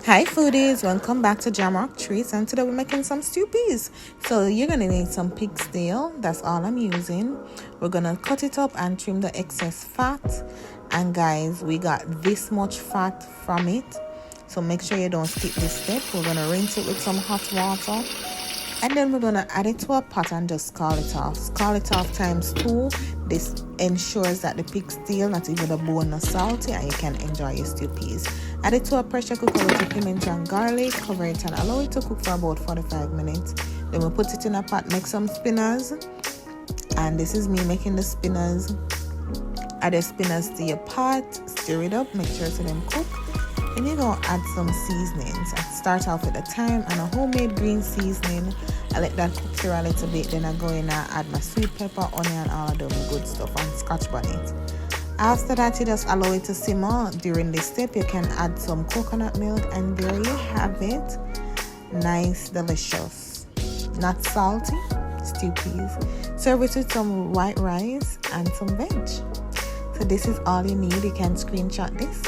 Hi foodies, welcome back to Jamrock Treats, and today we're making some stew peas. So you're gonna need some pig steel, that's all I'm using. We're gonna cut it up and trim the excess fat, and guys, we got this much fat from it, so make sure you don't skip this step. We're gonna rinse it with some hot water, and then we're gonna add it to a pot and just scald it off. Scald it off ×2. This ensures that the pig steel, not even the bone, is salty, and you can enjoy your stew peas. Add it to a pressure cooker with pimento and garlic. Cover it and allow it to cook for about 45 minutes. Then we'll put it in a pot. Make some spinners, and this is me making the spinners. Add the spinners to your pot, stir it up, make sure to them cook. Then you're gonna add some seasonings. I start off with a thyme and a homemade green seasoning. I let that cook for a little bit, then I go in and add my sweet pepper, onion, all of them good stuff, and scotch bonnet. After that, you just allow it to simmer. During this step, you can add some coconut milk, and there you have it. Nice, delicious, not salty stew peas. Serve it with some white rice and some veg. So this is all you need. You can screenshot this.